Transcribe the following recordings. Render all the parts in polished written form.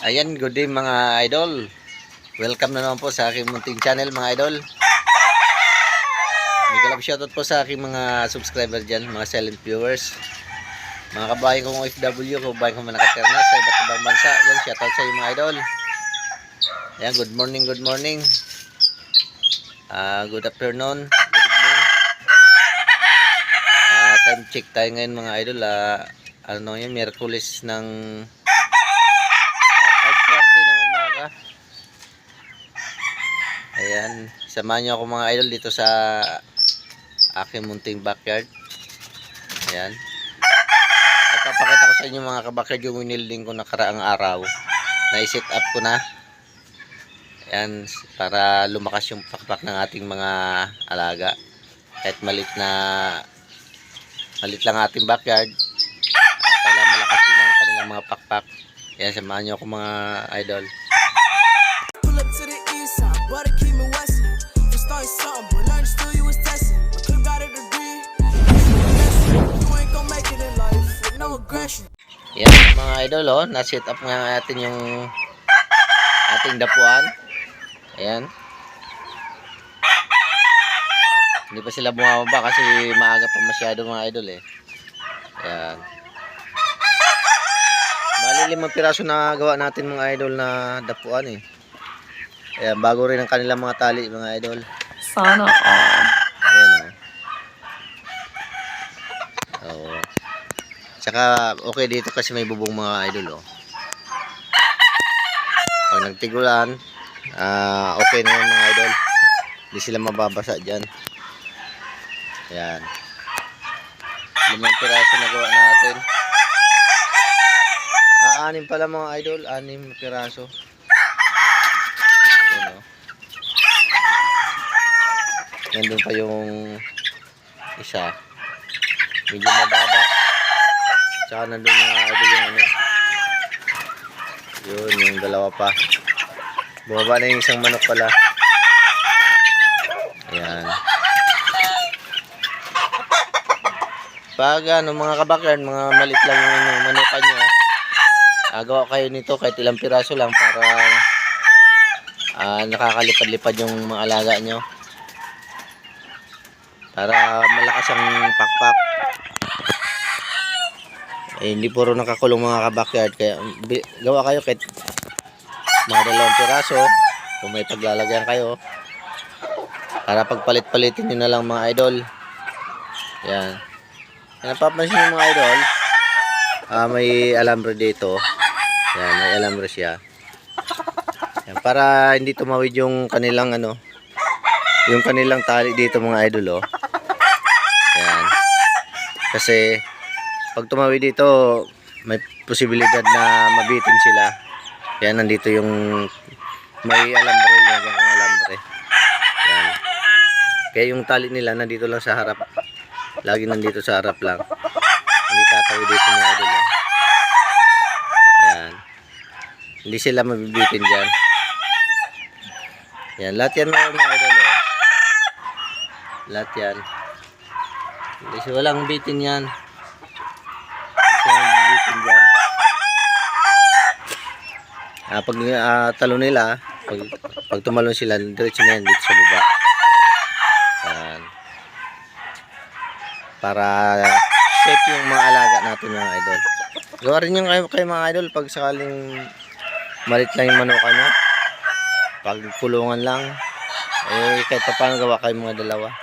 Ayan, good day mga idol. Welcome na naman po sa aking munting channel mga idol. May kalab shoutout po sa aking mga subscriber dyan, mga silent viewers. Mga kabayan kong OFW, kabayan kong manakaterna sa iba't ibang bansa. Yan, shoutout sa iyo mga idol. Ayan, good morning, good morning. Good afternoon, good evening. Time check tayo ngayon mga idol. Ano yun, Miyerkules ng 5:30 ng umaga. Ayan, samahan nyo ako mga idol dito sa aking munting backyard. Ayan, napapakita ko sa inyo mga kabackyard yung winilding ko nakaraang araw. Na-set up ko na. Ayan, para lumakas yung pakpak ng ating mga alaga. Kahit malit lang ating backyard, kailangan malakas din ang kanilang mga pakpak. Ayan, samahan nyo ako mga idol. Ayan mga idol, na-set up nga natin yung ating dapuan. Ayan, hindi pa sila bumababa kasi maaga pa masyado mga idol Ayan, bali 5 piraso na gawa natin mga idol na dapuan Ayan, bago rin ang kanilang mga tali mga idol. Sana all. Ayan Oo. Tsaka okay dito kasi may bubong mga idol Pag nagtigulan, okay na yun mga idol. Hindi sila mababasa dyan. Ayan, 5 piraso na gawa natin. 6 pala mga idol, 6 piraso. Ayan nandun pa yung isa, medyo mababa. Tsaka nandun mga idol yung yun, yung dalawa pa. Bumaba na yung isang manok pala. Ayan. Pag mga kabakyard, mga malit lang yung manukan nyo, gawa kayo nito kahit ilang piraso lang para nakakalipad-lipad yung mga alaga nyo, para malakas ang pakpak. Hindi puro nakakulong mga kabakyard, kaya gawa kayo kahit mga 2 piraso kung may paglalagyan kayo, para pagpalit-palitin nyo na lang mga idol. Yan, napapansin nyo mga idol, may alambre dito. Yan, may alambre siya. Yan, para hindi tumawid yung kanilang yung kanilang tali dito mga idol Yan, kasi pag tumawid dito may posibilidad na mabitin sila. Kaya nandito yung may alambre, yung alambre. Yan, kaya yung tali nila nandito lang sa harap, lagi nandito sa harap lang, hindi tatawid dito mga idol Yan, hindi sila mabibitin dyan. Yan, lahat yan mga idol lahat yan, hindi siya walang bitin yan. Pag talo nila, pag tumalon sila, diretso na yan dito sa baba. Yan, para safe yung mga alaga natin mga idol. Gawa rin yung kayo mga idol, pag sakaling malit lang yung manuka nyo, pag kulungan lang, kahit pa paano gawa kayo mga dalawa.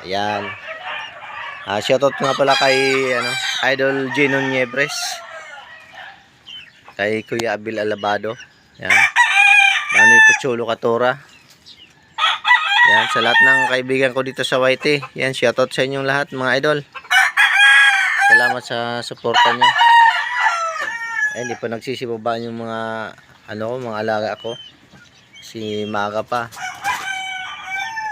Ayan. Shoutout nga pala kay Idol Gino Niebres, kay Kuya Abil Alabado. Yan, Manoy Puchulo Katora. Yan, sa lahat ng kaibigan ko dito sa YT. Yan, shoutout sa inyong lahat mga idol. Salamat sa suporta nyo. Hindi pa nagsisibabaan yung mga mga alaga ko. Si maaga pa,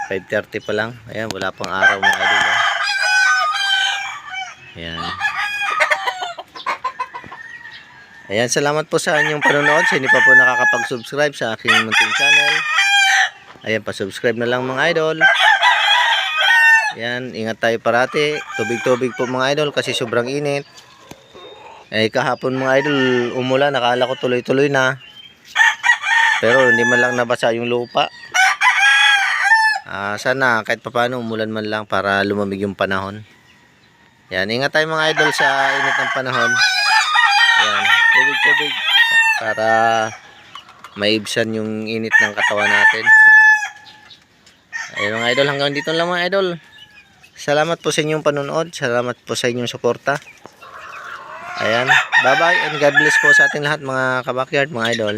5:30 pa lang. Ayan, wala pang araw mga idol Ayan. Ayan, salamat po sa inyong panonood. Sa hindi pa po nakakapag-subscribe sa aking munting channel, ayan, pa-subscribe na lang mga idol. Ayan, ingat tayo parati. Tubig-tubig po mga idol kasi sobrang init. Kahapon mga idol, umulan. Nakala ko tuloy-tuloy na. Pero hindi man lang nabasa yung lupa. Sana kahit papaano umulan man lang para lumamig yung panahon. Yan, ingat tayo mga idol sa init ng panahon. Yan, tubig-tubig para maibsan yung init ng katawan natin. Ayun mga idol, hanggang dito lang mga idol. Salamat po sa inyong panonood. Salamat po sa inyong suporta. Ayan, bye bye and God bless po sa ating lahat mga kabakyard mga idol.